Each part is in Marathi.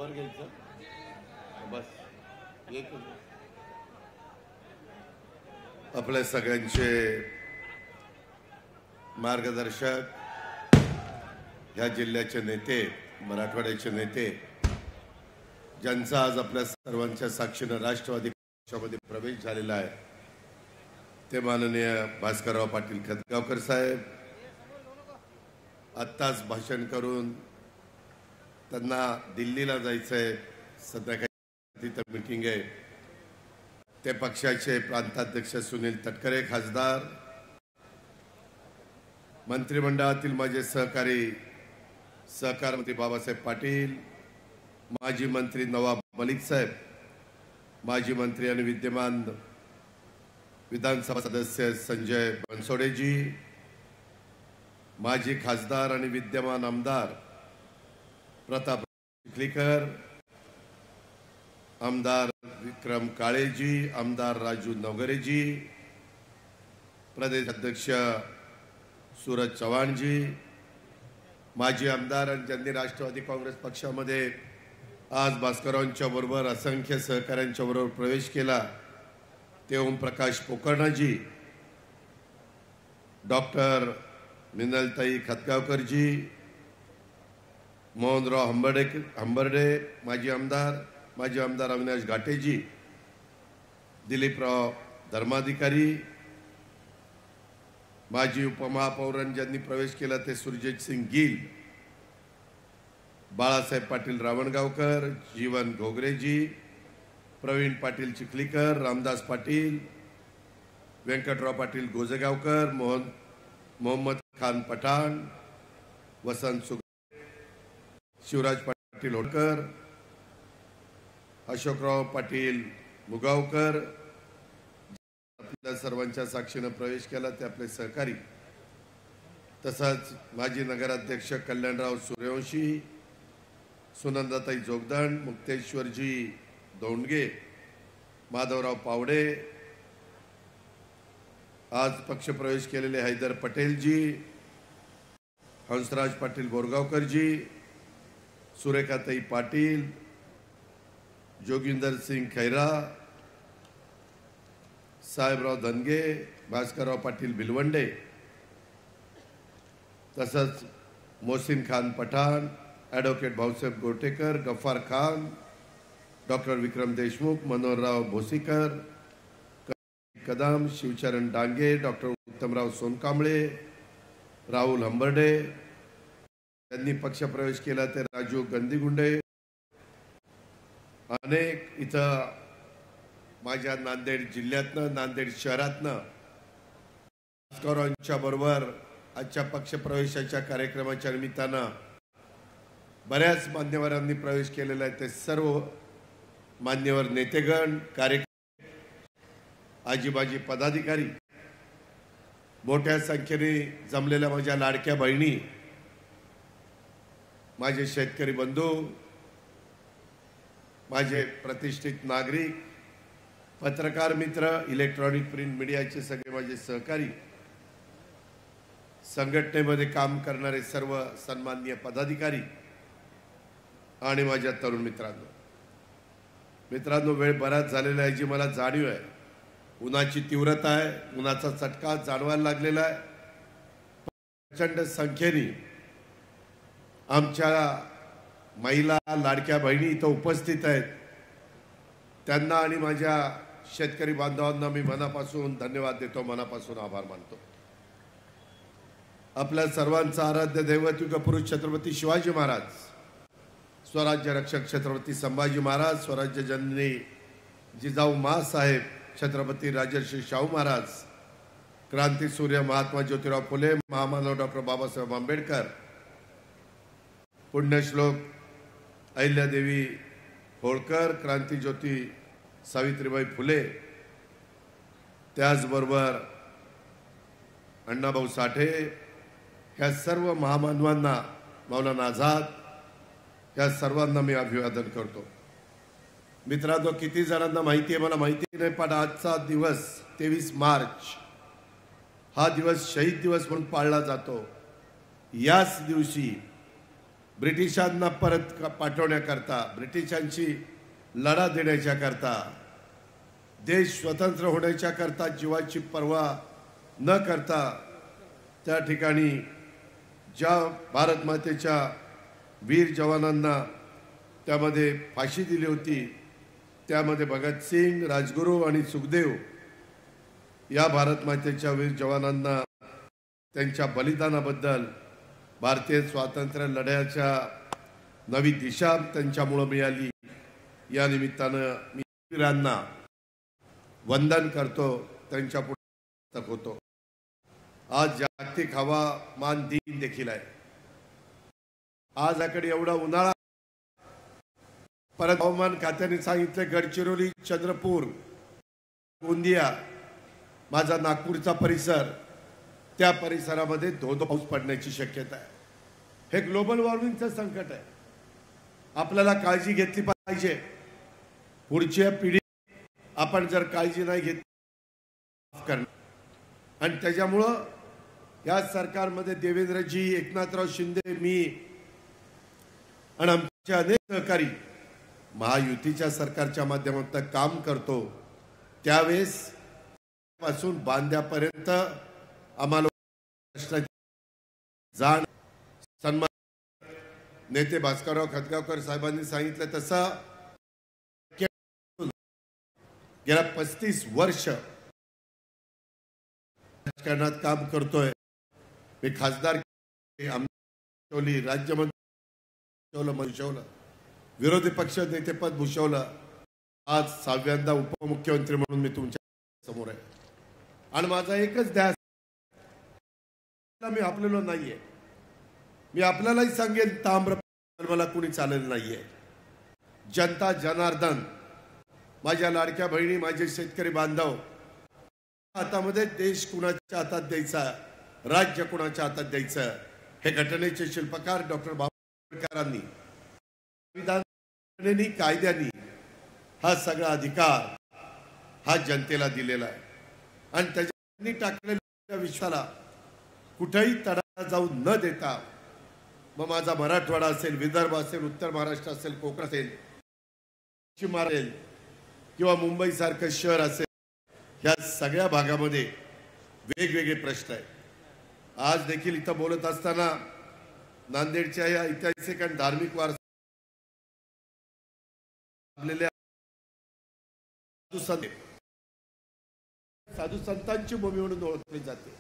वर घ्यायचं बस. एक आपल्या सगळ्यांचे मार्गदर्शक, ह्या जिल्ह्याचे नेते, मराठवाड्याचे नेते, ज्यांचा आज आपल्या सर्वांच्या साक्षीने राष्ट्रवादी पक्षामध्ये प्रवेश झालेला आहे, ते माननीय भास्करराव पाटील खतगावकर साहेब. आत्ताच भाषण करून त्यांना दिल्लीला जायचंय, संध्याकाळी तिथं मीटिंग आहे. ते पक्षाचे प्रांताध्यक्ष सुनील तटकरे खासदार, मंत्रिमंडळातील माझे सहकारी सहकार मंत्री बाबासाहेब पाटील, माजी मंत्री नवाब मलिक साहेब, माजी मंत्री आणि विद्यमान विधानसभा सदस्य संजय बनसोडेजी, माजी खासदार आणि विद्यमान आमदार प्रताप चिखलीकर, आमदार विक्रम काळेजी, आमदार राजू नवगरेजी, प्रदेश अध्यक्ष सूरज चव्हाणजी, माजी आमदार आणि ज्यांनी राष्ट्रवादी काँग्रेस पक्षामध्ये आज भास्करांच्या बरोबर असंख्य सहकाऱ्यांच्या बरोबर प्रवेश केला, ते ओमप्रकाश पोकर्णजी, डॉक्टर मिनलताई खतगावकरजी, मोहनराव हंबर्डे माजी आमदार अविनाश घाटेजी, दिलीपराव धर्माधिकारी, माजी उपमहापौरांनी ज्यांनी प्रवेश केला ते सुरजीत सिंग गिल, बाळासाहेब पाटील रावणगावकर, जीवन घोगरेजी, प्रवीण पाटील चिखलीकर, रामदास पाटील, व्यंकटराव पाटील गोजेगावकर, मोहम्मद खान पठाण, वसंत सुगरे, शिवराज पाटील होडकर, अशोकराव पाटील मुगावकर, आपल्या सर्वांच्या साक्षीने प्रवेश केला ते आपले सहकारी. तसंच माजी नगराध्यक्ष कल्याणराव सूर्यवंशी, सुनंदाताई जोगदंड, मुक्तेश्वरजी दोंडगे, माधवराव पावडे, आज पक्षप्रवेश केलेले हैदर पटेलजी, हंसराज पाटील बोरगावकरजी, सुरेखाताई पाटील, जोगिंदर सिंग खैरा, साहेबराव धनगे, भास्करराव पाटील भिलवंडे, तसंच मोहसिन खान पठाण, ॲडव्होकेट भाऊसाहेब गोटेकर, गफ्फार खान, डॉक्टर विक्रम देशमुख, मनोहरराव भोसीकर, कदम, शिवचरण डांगे, डॉक्टर उत्तमराव सोनकांबळे, राहुल हंबर्डे, त्यांनी पक्षप्रवेश केला ते राजू गंदीगुंडे, अनेक इथं माझ्या नांदेड जिल्ह्यातनं, नांदेड शहरातनं भास्करांच्या बरोबर आजच्या पक्षप्रवेशाच्या कार्यक्रमाच्या निमित्तानं बऱ्याच मान्यवरांनी प्रवेश केलेला आहे. ते सर्व मान्यवर नेतेगण, कार्यकर्ते, आजीबाजी पदाधिकारी, मोठ्या संख्येने जमलेल्या माझ्या लाडक्या बहिणी, माझे शेतकरी बंधू, माझे प्रतिष्ठित नागरिक, पत्रकार मित्र, इलेक्ट्रॉनिक प्रिंट मीडियाचे सगळे माझे सहकारी, संघटनेमध्ये काम करणारे सर्व सन्माननीय पदाधिकारी आणि माझ्या तरुण मित्रांनो, वेळ बराच झालेला आहे जी मला जाणीव आहे. उन्हाची तीव्रता आहे, उन्हाचा चटका जाणवायला लागलेला आहे. प्रचंड संख्येने आमच्या महिला लाडक्या बहिणी इथं उपस्थित आहेत. त्यांना आणि माझ्या शेतकरी बांधवांना मी मनापासून धन्यवाद देतो, मनापासून आभार मानतो. आपल्या सर्वांचा आराध्य दैवत युगपुरुष छत्रपती शिवाजी महाराज, स्वराज्य रक्षक छत्रपती संभाजी महाराज, स्वराज्य जननी जिजाऊ माँसाहेब, छत्रपती राजर्षी शाहू महाराज, क्रांती सूर्य महात्मा ज्योतिराव फुले, महामानव डॉक्टर बाबासाहेब आंबेडकर, पुण्यश्लोक अहिल्यादेवी होळकर, क्रांतीज्योती सावित्रीबाई फुले, त्याचबरोबर अण्णाभाऊ साठे, ह्या सर्व महामानवांना, मौलाना आझाद, या सर्वांना मी अभिवादन करतो. मित्रांनो, किती जणांना माहिती आहे मला माहिती नाही, पण आजचा दिवस 23 मार्च हा दिवस शहीद दिवस म्हणून पाळला जातो. याच दिवशी ब्रिटिशांना परत पाठवण्याकरता, ब्रिटिशांची लढा देण्याच्या करता, देश स्वतंत्र होण्याच्या करता जीवाची पर्वा न करता त्या ठिकाणी ज्या भारत मातेच्या वीर जवानांना त्यामध्ये फाशी दिली होती, त्यामध्ये भगतसिंग, राजगुरू आणि सुखदेव या भारत मातेच्या वीर जवानांना त्यांच्या बलिदानाबद्दल भारतीय स्वातंत्र्य लढ्याच्या नवी दिशा त्यांच्यामुळे मिळाली। या निमित्तानं मी वीरांना वंदन करतो, त्यांच्या पुढे होतो। आज जागतिक हवामान दिन देखील आहे। आज आकडे एवढा उन्हाळा, परत हवामान खात्याने सांगितले गडचिरोली, चंद्रपूर, गोंदिया, माझा नागपूरचा परिसर, त्या परिसरामध्ये धो-धो पाऊस पडण्याची शक्यता आहे। हे ग्लोबल वॉर्मिंगचं संकट आहे, आपल्याला काळजी घेतली पाहिजे। पुढच्या पिढी आपण जर काळजी नाही घेतली करणार, आणि त्याच्यामुळं या सरकारमध्ये देवेंद्रजी, एकनाथराव शिंदे, मी आणि आमचे अनेक सहकारी महायुतीच्या सरकारच्या माध्यमातून काम करतो। त्यावेळेस पासून बांद्यापर्यंत आम्हाला जाण सन्मान नेते भास्करराव खतगावकर साहेबांनी सांगितलं तसं गेल्या 35 वर्ष राजकारणात काम करतोय। मी खासदार, राज्यमंत्री भूषवलं, विरोधी पक्ष नेतेपद भूषवलं, आज 6व्यांदा उपमुख्यमंत्री म्हणून मी तुमच्या समोर आहे। आणि माझा एकच ध्यास, मी आपलेलो नाहीये। मी आपल्यालाही सांगेन, ताम्र मला कोणी चालेल नाहीये। जनता जनार्दन, माझ्या लाडक्या बहिणी, माझे शेतकरी बांधव, हातामध्ये देश कुणाच्या हातात द्यायचा, राज्य कुणाच्या हातात द्यायचं, हे घटनेचे शिल्पकार डॉक्टर बाबासाहेब आंबेडकरांनी, संविधानाने, कायद्याने हा सगळा अधिकार हा जनतेला दिलेला आहे। आणि त्याच्यानी टाकलेल्या विश्वाला कुठेही तडा जाऊ न देता, मग माझा मराठवाडा असेल, विदर्भ असेल, उत्तर महाराष्ट्र असेल, कोकण असेल, पश्चिम असेल किंवा मुंबई सारखं शहर असेल, ह्या सगळ्या भागामध्ये वेगवेगळे प्रश्न आहेत। आज देखील इथं बोलत असताना नांदेडच्या या ऐतिहासिक आणि धार्मिक वारसा साधू संतांची भूमी म्हणून ओळखली जाते।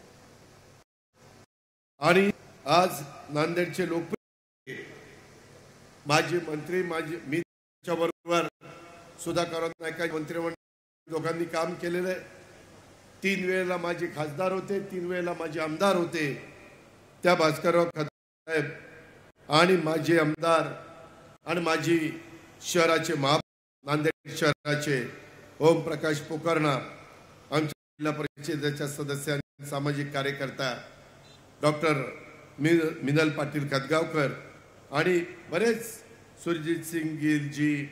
आणि आज नांदेडचे लोकप्रिय माजी मंत्री, मी बरोबर सुधाकर नाईक मंत्रिमंडळ दोघांनी काम केलेलं आहे। 3 वेळेला माझे खासदार होते, 3 वेळेला माझे आमदार होते। त्या भास्करराव खतगावकर साहेब आणि माझे आमदार आणि माझी शहराचे नांदेड शहराचे ओमप्रकाश पोकर्णा, आमच्या जिल्हा परिषदेच्या सदस्य आणि सामाजिक कार्यकर्ता डॉक्टर मिनल पाटील खतगावकर आणि बरेच सुरजीत सिंग गिलजी,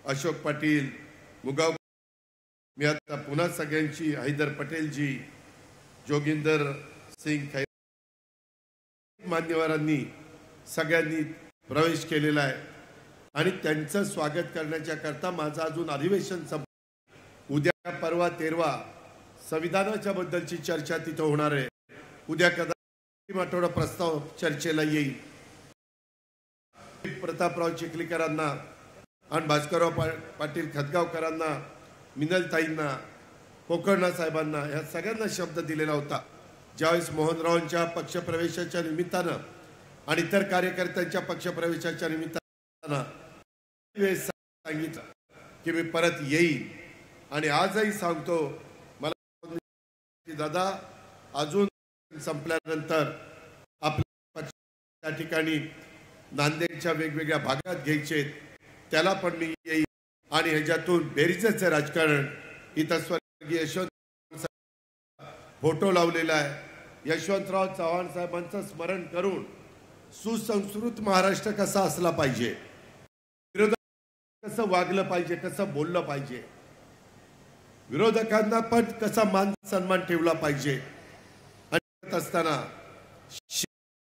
अशोक पाटील, मुगाव, मी आता पुन्हा सगळ्यांची, हैदर पटेलजी, जोगिंदर सिंग, मान्यवरांनी सगळ्यांनी प्रवेश केलेला आहे। आणि त्यांचं स्वागत करण्याच्या करता माझं अजून अधिवेशन उद्या परवा 13 संविधानाच्या बद्दलची चर्चा तिथं होणार आहे। उद्या कदाचित आठवडा प्रस्ताव चर्चेला येईल। प्रतापराव चिखलीकरांना आणि भास्करराव पाटील खतगावकरांना, मिनलताईंना, पोकर्णा साहेबांना, ह्या सगळ्यांना शब्द दिलेला होता। ज्यावेळेस मोहनरावांच्या पक्षप्रवेशाच्या निमित्तानं आणि इतर कार्यकर्त्यांच्या पक्षप्रवेशाच्या निमित्तानं सांगितलं की मी परत येईन। आणि आजही सांगतो, मला दादा अजून संपल्यानंतर आपल्या पक्ष त्या ठिकाणी नांदेडच्या वेगवेगळ्या भागात घ्यायचे, त्याला पण मी येईन। आणि ह्याच्यातून बेरीजचं राजकारण, इथं स्वर्गीय यशवंत फोटो लावलेला आहे। यशवंतराव चव्हाण साहेबांचं स्मरण करून सुसंस्कृत महाराष्ट्र कसा असला पाहिजे, विरोधक कसं वागलं पाहिजे, कसं बोललं पाहिजे, विरोधकांना पण कसा मान सन्मान ठेवला पाहिजे। आणि असताना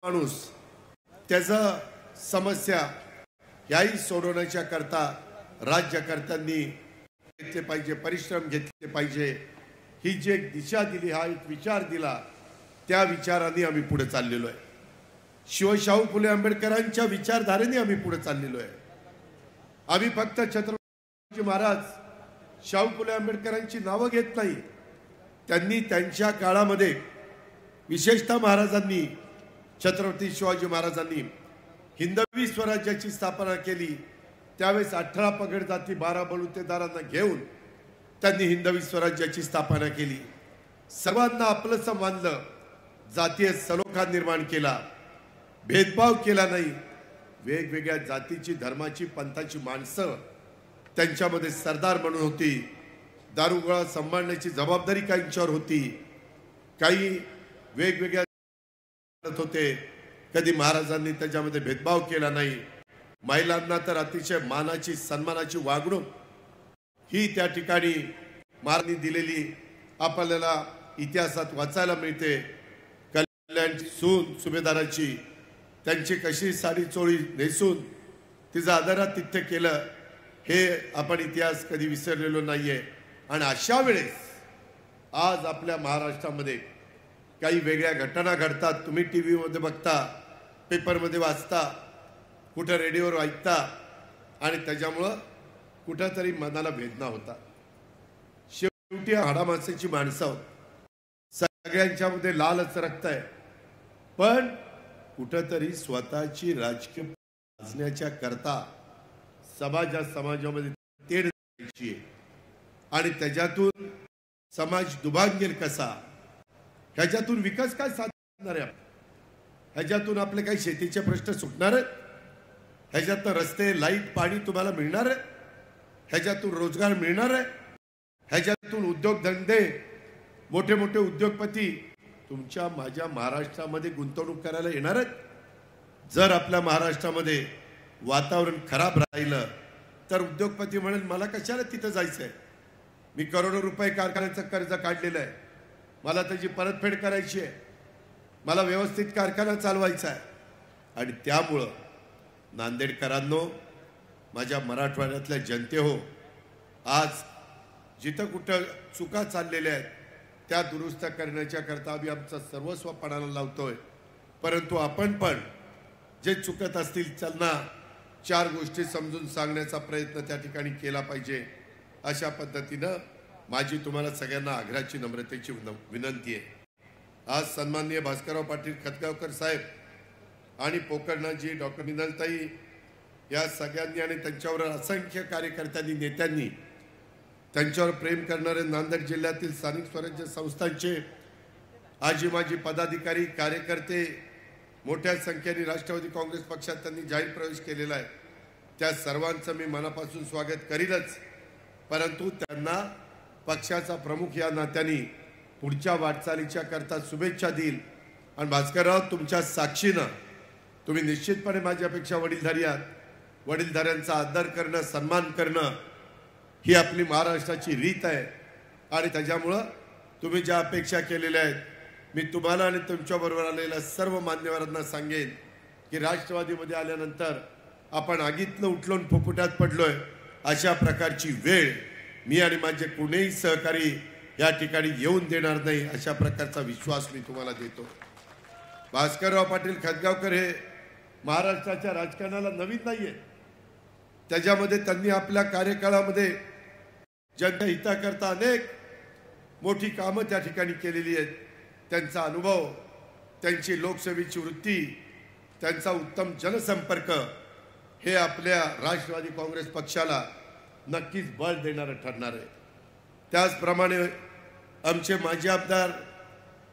माणूस त्याचं समस्या याही सोडवण्याच्या करता राज्यकर्त्यांनी घेतले पाहिजे, परिश्रम घेतले पाहिजे, ही जी एक दिशा दिली, हा एक विचार दिला, त्या विचाराने आम्ही पुढे चाललेलो आहे. शाहू फुले आंबेडकरांच्या विचारधारेने आम्ही पुढे चाललेलो आहे. आम्ही फक्त छत्रपती महाराज शाहू फुले आंबेडकरांची नावं घेत नाही. त्यांनी त्यांच्या काळामध्ये विशेषतः महाराजांनी, छत्रपती शिवाजी महाराजांनी हिंदवी स्वराज्याची स्थापना केली. त्यावेळेस 18 पगड जाती 12 बलुतेदारांना घेऊन त्यांनी हिंदवी स्वराज्याची स्थापना केली. सर्वांना आपलंसं मानलं, जातीय सलोखा निर्माण केला, भेदभाव केला नाही. वेगवेगळ्या जातीची, धर्माची, पंथाची माणसं त्यांच्यामध्ये सरदार म्हणून होती. दारुगोळा सांभाळण्याची जबाबदारी काहींच्यावर होती. काही वेगवेगळ्या होते. कधी महाराजांनी त्याच्यामध्ये भेदभाव केला नाही. महिलांना तर अतिशय मानाची, सन्मानाची वागणूक ही त्या ठिकाणी महाराजांनी दिलेली आपल्याला इतिहासात वाचायला मिळते. कल्याणची सून सुभेदाराची, त्यांची कशी साडी चोळी नेसून तिचं आदरातिथ्य केलं, हे आपण इतिहास कधी विसरलेलो नाहीये. आणि अशा वेळेस आज आपल्या महाराष्ट्रामध्ये काही वेगळ्या घटना घडतात. तुम्ही टीव्ही मध्ये बघता, पेपरमध्ये वाचता, कुठं रेडिओवर ऐकता, आणि त्याच्यामुळं कुठंतरी मनाला वेदना होता. शेवटी हाडामासाची माणसं, सगळ्यांच्यामध्ये लालच रक्त आहे, पण कुठंतरी स्वतःची राजकीय वाजण्याच्या करता समाजामध्ये तेढ द्यायची आहे. आणि त्याच्यातून समाज दुभांगेल कसा, ह्याच्यातून विकास काय साधणार आहे, ह्याच्यातून आपले काही शेतीचे प्रश्न सुटणार आहेत, ह्याच्यातून रस्ते, लाईट, पाणी तुम्हाला मिळणार आहे, ह्याच्यातून रोजगार मिळणार आहे, ह्याच्यातून उद्योगधंदे, मोठे मोठे उद्योगपती तुमच्या माझ्या महाराष्ट्रामध्ये गुंतवणूक करायला येणार आहेत. जर आपल्या महाराष्ट्रामध्ये वातावरण खराब राहिलं तर उद्योगपती म्हणेल, मला कशाला तिथं जायचंय, मी करोडो रुपये कारखान्याचं कर्ज काढलेलं आहे, मला त्याची परतफेड करायची आहे, मला व्यवस्थित कारखाना चालवायचा आहे. आणि त्यामुळं नांदेडकरांनो, माझ्या मराठवाड्यातल्या जनते हो, आज जिथं कुठं चुका चाललेल्या आहेत त्या दुरुस्त करण्याच्या करता आम्ही आमचं सर्वस्व पणाला लावतोय. परंतु आपण पण जे चुकत असतील त्यांना 4 गोष्टी समजून सांगण्याचा प्रयत्न त्या ठिकाणी केला पाहिजे. अशा पद्धतीनं माझी तुम्हाला सगळ्यांना आग्रहाची, नम्रतेची विनंती आहे. आज सन्माननीय भास्करराव पाटील खतगावकर साहेब आणि पोकर्णजी, डॉक्टर मिनलताई या सगळ्यांनी आणि त्यांच्यावर असंख्य कार्यकर्त्यांनी, नेत्यांनी, त्यांच्यावर प्रेम करणारे नांदेड जिल्ह्यातील स्थानिक स्वराज्य संस्थांचे आजी माजी पदाधिकारी, कार्यकर्ते, मोठ्या संख्येने राष्ट्रवादी काँग्रेस पक्षात त्यांनी जाहीर प्रवेश केलेला आहे. त्या सर्वांचं मी मनापासून स्वागत करीनच. परंतु त्यांना पक्षाचा प्रमुख या नात्याने पुढच्या वाटचालीच्या करता शुभेच्छा देईल. आणि भास्करराव, तुमच्या साक्षीनं तुम्ही निश्चितपणे माझ्यापेक्षा वडीलधारी आहात. वडीलधाऱ्यांचा आदर करणं, सन्मान करणं ही आपली महाराष्ट्राची रीत आहे. आणि त्याच्यामुळं तुम्ही ज्या अपेक्षा केलेल्या आहेत, मी तुम्हाला आणि तुमच्याबरोबर आलेल्या सर्व मान्यवरांना सांगेन की राष्ट्रवादीमध्ये आल्यानंतर आपण आगीतनं उठलून फुफुट्यात पडलोय, अशा प्रकारची वेळ मी आणि माझे कुणीही सहकारी या ठिकाणी येऊन देणार नाही, अशा प्रकारचा विश्वास मी तुम्हाला देतो. भास्करराव पाटील खतगावकर हे महाराष्ट्राच्या राजकारणाला नवीन नाहीये. त्याच्यामध्ये त्यांनी आपल्या कार्यकाळामध्ये जनता हिताकरता अनेक मोठी कामं त्या ठिकाणी केलेली आहेत. त्यांचा अनुभव, त्यांची लोकसेवेची वृत्ती, त्यांचा उत्तम जनसंपर्क हे आपल्या राष्ट्रवादी काँग्रेस पक्षाला नक्कीच बळ देणारं ठरणार आहे. त्याचप्रमाणे आमचे माजी आमदार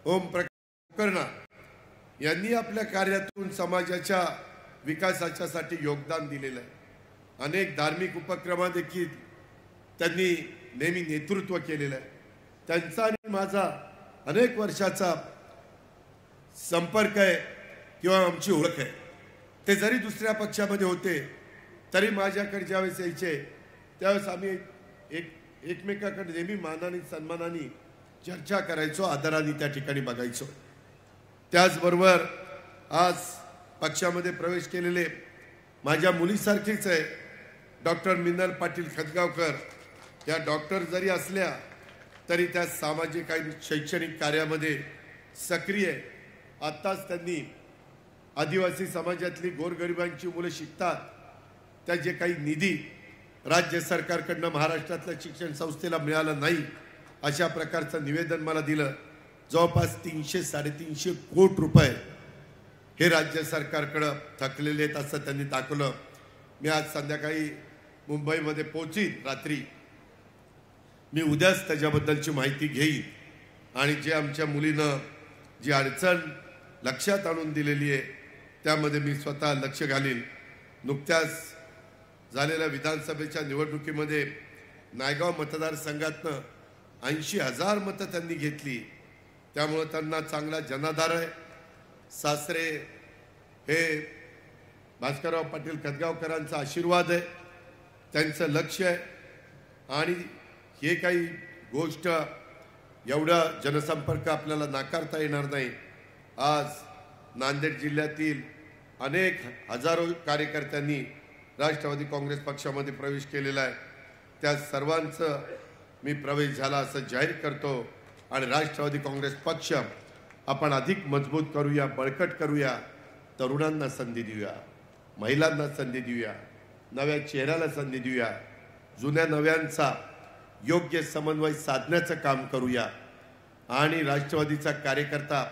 ओमप्रकाश कुलकर्णी यांनी आपल्या कार्यातून समाजाच्या विकासाच्यासाठी योगदान दिलेलं आहे. अनेक धार्मिक उपक्रमात देखील त्यांनी नेहमी नेतृत्व केलेलं आहे. त्यांचा आणि माझा अनेक वर्षाचा संपर्क आहे किंवा आमची ओळख आहे. ते जरी दुसऱ्या पक्षामध्ये होते तरी माझ्याकडे ज्यावेळेस यायचे त्यावेळेस आम्ही एकमेकाकडे नेहमी मानाने, सन्मानाने चर्चा करायचो, आदराने त्या ठिकाणी बघायचो. त्याचबरोबर आज पक्षामध्ये प्रवेश केलेले माझ्या मुलीसारखीच आहे. डॉक्टर मिनल पाटील खतगावकर या डॉक्टर जरी असल्या तरी त्या सामाजिक आणि शैक्षणिक कार्यामध्ये सक्रिय आहे. आत्ताच त्यांनी आदिवासी समाजातली गोरगरिबांची मुलं शिकतात त्या जे काही निधी राज्य सरकारकडनं महाराष्ट्रातल्या शिक्षण संस्थेला मिळाला नाही अशा प्रकारचं निवेदन मला दिलं. जवळपास 300-350 कोटी रुपये हे राज्य सरकारकडं थकलेले आहेत असं त्यांनी दाखवलं. मी आज संध्याकाळी मुंबईमध्ये पोहोचीन. रात्री मी उद्याच त्याच्याबद्दलची माहिती घेईन आणि जे आमच्या मुलीनं जी अडचण लक्षात आणून दिलेली आहे त्यामध्ये मी स्वतः लक्ष घालीन. नुकत्याच झालेल्या विधानसभेच्या निवडणुकीमध्ये नायगाव मतदारसंघातनं 80,000 मतं त्यांनी घेतली. त्यामुळे त्यांना चांगला जनाधार आहे. सासरे हे भास्करराव पाटील खतगावकरांचा आशीर्वाद आहे, त्यांचं लक्ष आहे. आणि हे काही गोष्ट एवढा जनसंपर्क आपल्याला नाकारता येणार नाही. आज नांदेड जिल्ह्यातील अनेक हजारो कार्यकर्त्यांनी राष्ट्रवादी काँग्रेस पक्षामध्ये प्रवेश केलेला आहे. त्या सर्वांचं मी प्रवेश झाला असं जाहीर करतो आणि राष्ट्रवादी काँग्रेस पक्ष आपण अधिक मजबूत करूया, बळकट करूया. तरुणांना संधी देऊया, महिलांना संधी देऊया, नव्या चेहऱ्याला संधी देऊया, जुन्या नव्यांचा योग्य समन्वय साधण्याचं काम करूया. आणि राष्ट्रवादीचा कार्यकर्ता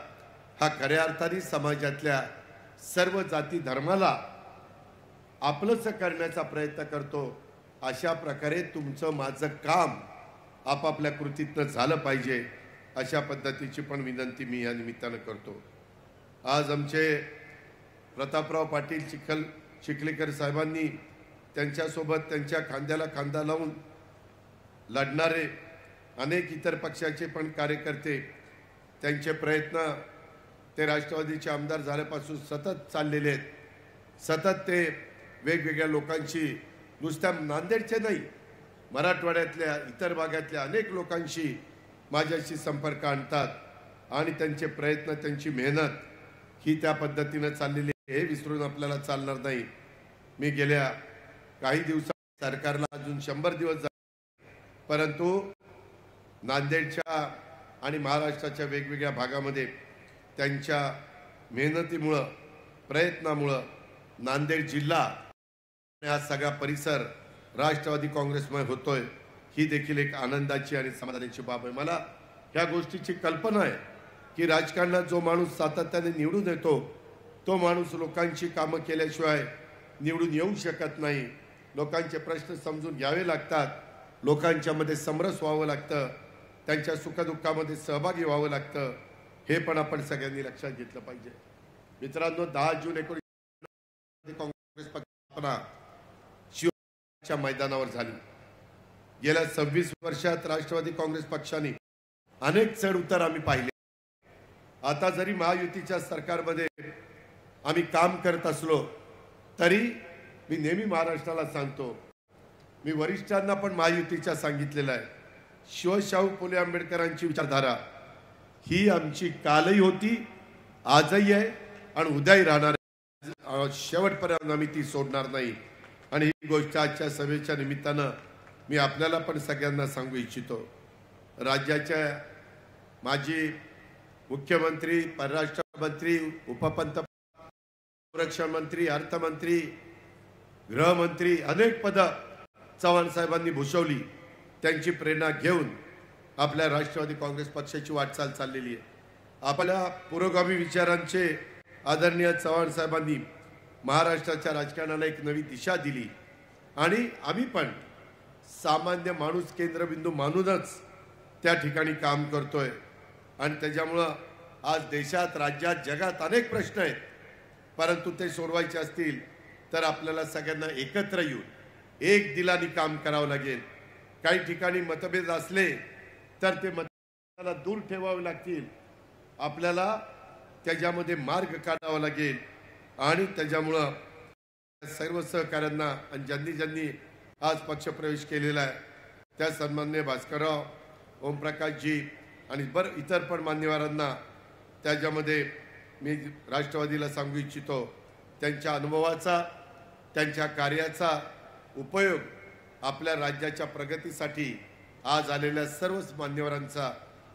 हा खऱ्या अर्थाने समाजातल्या सर्व जाती धर्माला आपलंच करण्याचा प्रयत्न करतो. अशा प्रकारे तुमचं माझं काम आपापल्या कृतीतनं झालं पाहिजे अशा पद्धतीची पण विनंती मी या निमित्तानं करतो. आज आमचे प्रतापराव पाटील चिखलीकर साहेबांनी त्यांच्यासोबत त्यांच्या खांद्याला खांदा लावून लढणारे अनेक इतर पक्षाचे पण कार्यकर्ते त्यांचे प्रयत्न ते राष्ट्रवादीचे आमदार झाल्यापासून सतत चाललेले आहेत. सतत ते वेगवेगळ्या लोकांशी, नुसत्या नांदेडचे नाही, मराठवाड्यातल्या इतर भागातल्या अनेक लोकांशी माझ्याशी संपर्क आणतात आणि त्यांचे प्रयत्न, त्यांची मेहनत ही त्या पद्धतीनं चाललेली आहे. हे विसरून आपल्याला चालणार नाही. मी गेल्या काही दिवसात सरकारला अजून 100 दिवस झाले, परंतु नांदेडच्या आणि महाराष्ट्राच्या वेगवेगळ्या भागामध्ये त्यांच्या मेहनतीमुळं, प्रयत्नामुळं नांदेड जिल्हा हा सगळा परिसर राष्ट्रवादी काँग्रेसमय होतोय. ही देखील एक आनंदाची आणि समाधानाची बाब आहे. मला ह्या गोष्टीची कल्पना आहे की राजकारणात जो माणूस सातत्याने निवडून येतो तो माणूस लोकांची कामं केल्याशिवाय निवडून येऊ शकत नाही. लोकांचे प्रश्न समजून घ्यावे लागतात, लोकांच्यामध्ये समरस व्हावं लागतं, त्यांच्या सुखदुःखामध्ये सहभागी व्हावं लागतं. हे पण आपण सगळ्यांनी लक्षात घेतलं पाहिजे. मित्रांनो, 10 जून 19 काँग्रेस पक्ष स्थापना शिवच्या मैदानावर झाली. गेल्या 26 वर्षात राष्ट्रवादी काँग्रेस पक्षाने अनेक चढ उतार आम्ही पाहिले. आता जरी महायुतीच्या सरकारमध्ये आम्ही काम करत असलो तरी मी नेहमी महाराष्ट्राला सांगतो, मी वरिष्ठांना पण महायुतीच्या सांगितलेलं आहे, शिवशाहू फुले आंबेडकरांची विचारधारा ही आमची कालही होती, आजही आहे आणि उद्याही राहणार आहे. शेवटपर्यंत आम्ही ती सोडणार नाही. आणि ही गोष्ट आजच्या सभेच्या निमित्तानं मी आपल्याला पण सगळ्यांना सांगू इच्छितो. राज्याच्या माजी मुख्यमंत्री, परराष्ट्र मंत्री, उपपंतप्रधान, संरक्षण मंत्री, अर्थमंत्री, गृहमंत्री अनेक पदं चव्हाण साहेबांनी भूषवली. त्यांची प्रेरणा घेऊन आपल्या राष्ट्रवादी काँग्रेस पक्षाची वाटचाल चाललेली आहे. आपल्या पुरोगामी विचारांचे आदरणीय चव्हाण साहेबांनी महाराष्ट्राच्या राजकारणाला एक नवी दिशा दिली आणि आम्ही पण सामान्य माणूस केंद्रबिंदू मानूनच त्या ठिकाणी काम करतोय. आणि त्याच्यामुळं आज देशात, राज्यात, जगात अनेक प्रश्न आहेत, परंतु ते सोडवायचे असतील तर आपल्याला सगळ्यांना एकत्र येऊन एक दिलाने काम करावं लागेल. काही ठिकाणी मतभेद असले तर ते मतभेदाला दूर ठेवावे लागतील. आपल्याला त्याच्यामध्ये मार्ग काढावा लागेल आणि त्याच्यामुळं सर्व सहकाऱ्यांना आणि ज्यांनी आज पक्षप्रवेश केलेला आहे त्या सन्माननीय भास्करराव, ओमप्रकाशजी आणि इतर पण मान्यवरांना त्याच्यामध्ये मी राष्ट्रवादीला सांगू इच्छितो, त्यांच्या अनुभवाचा, त्यांच्या कार्याचा उपयोग आपल्या राज्याच्या प्रगतीसाठी आज आलेल्या सर्वच मान्यवरांचा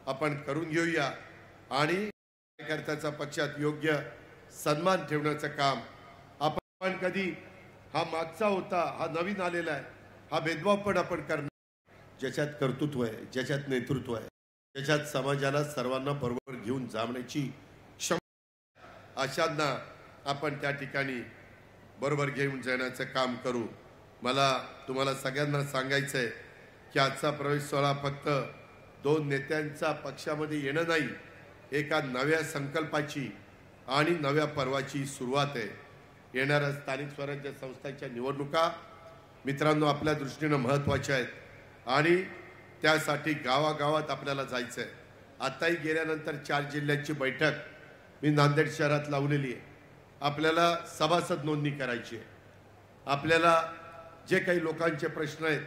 आपण करून घेऊया आणि कार्यकर्त्याचा पक्षात योग्य सन्मान ठेवण्याचं काम आपण कधी हा मागचा होता हा नवीन आलेला आहे हा भेदभाव पण आपण करणार ज्याच्यात कर्तृत्व आहे ज्याच्यात नेतृत्व आहे ज्याच्यात समाजाला सर्वांना बरोबर घेऊन जाण्याची क्षमता अशांना आपण त्या ठिकाणी बरोबर घेऊन जाण्याचं काम करू। मला तुम्हाला सगळ्यांना सांगायचं आहे की आजचा प्रवेश सोहळा फक्त दोन नेत्यांचा पक्षामध्ये येणं नाही, एका नव्या संकल्पाची आणि नव्या पर्वाची सुरुवात आहे। येणाऱ्या स्थानिक स्वराज्य संस्थांच्या निवडणुका मित्रांनो आपल्या दृष्टीने महत्त्वाच्या आहेत आणि त्यासाठी गावागावात आपल्याला जायचं आहे। आताही गेल्यानंतर 4 जिल्ह्यांची बैठक मी नांदेड शहरात लावलेली आहे। आपल्याला सभासद नोंदणी करायची आहे। आपल्याला जे काही लोकांचे प्रश्न आहेत